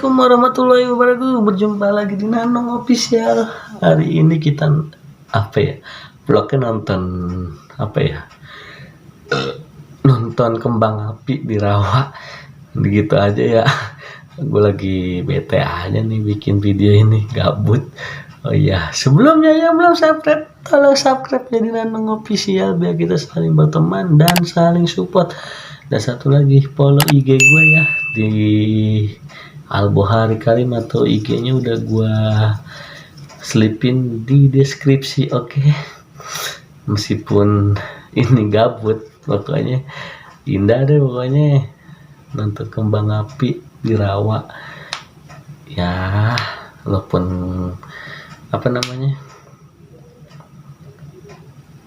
Assalamualaikum warahmatullahi wabarakatuh. Berjumpa lagi di Nanong Official. Hari ini kita vlognya nonton nonton kembang api di rawa. Begitu aja ya. Gue lagi bete aja nih bikin video ini, gabut. Oh iya, sebelumnya yang belum subscribe, tolong subscribe ya di Nanong Official biar kita saling berteman dan saling support. Dan satu lagi, follow IG gue ya di Albohari Karim atau IG-nya udah gua selipin di deskripsi, oke? Meskipun ini gabut, pokoknya indah deh pokoknya nonton kembang api di rawa. Ya, walaupun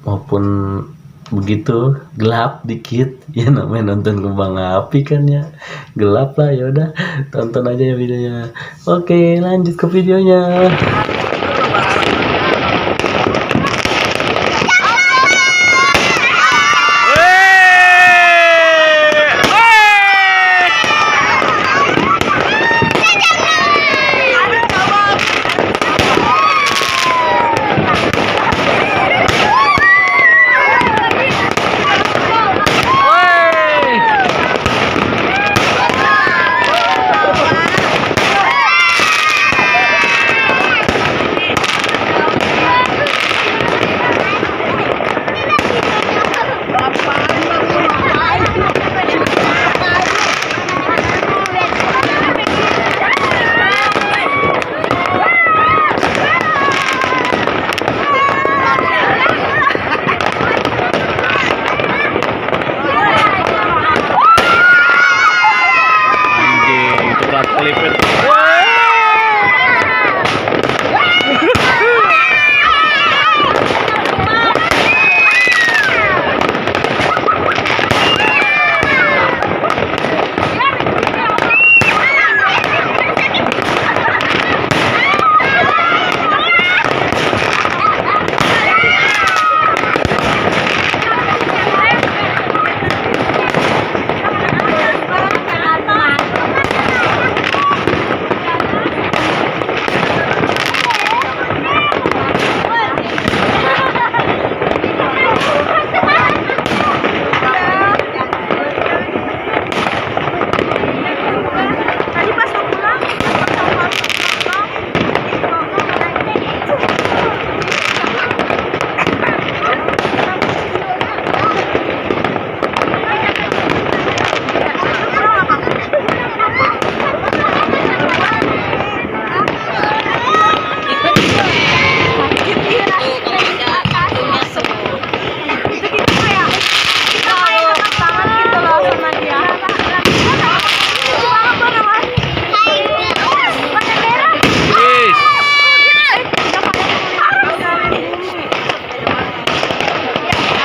maupun begitu gelap dikit ya, namanya nonton kembang api kan ya, gelap lah. Ya udah, tonton aja ya videonya. Oke, lanjut ke videonya.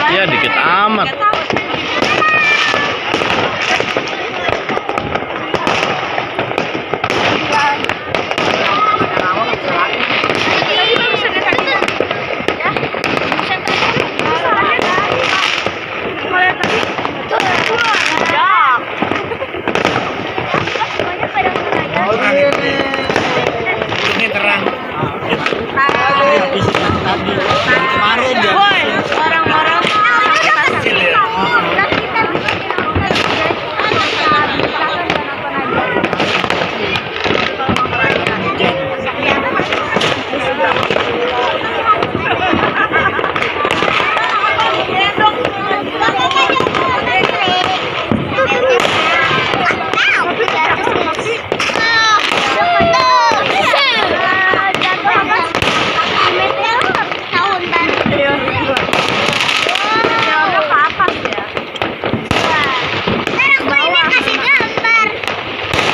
Ya dikit amat. Ini terang. Kemarin ya. Orang-orang Kecil ya.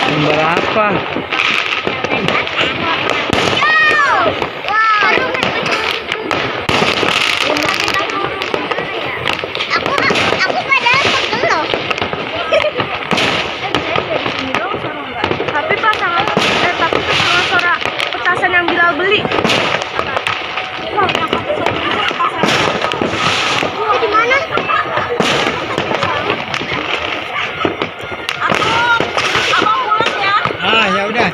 Gambar apa? Tapi pasangan suara petasan yang Bilal beli. Di mana? Ah, ya udah.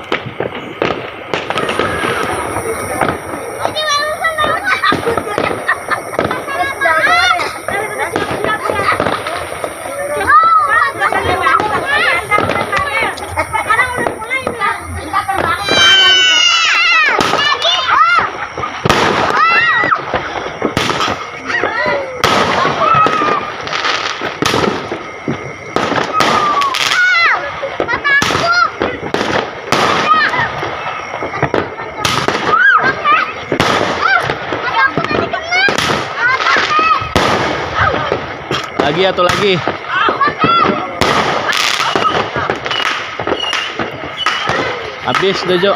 atuh lagi. Habis Dojo.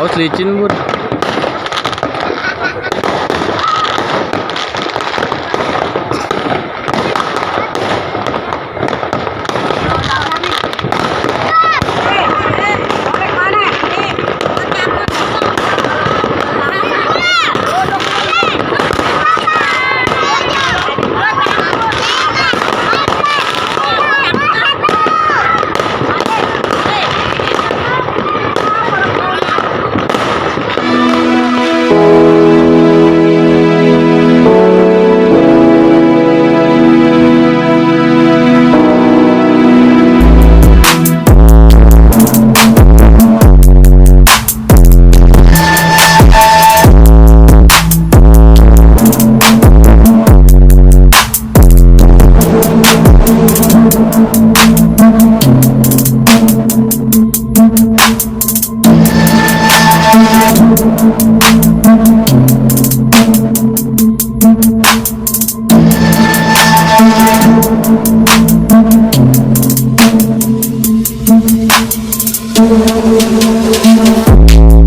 Haus licin, Bud.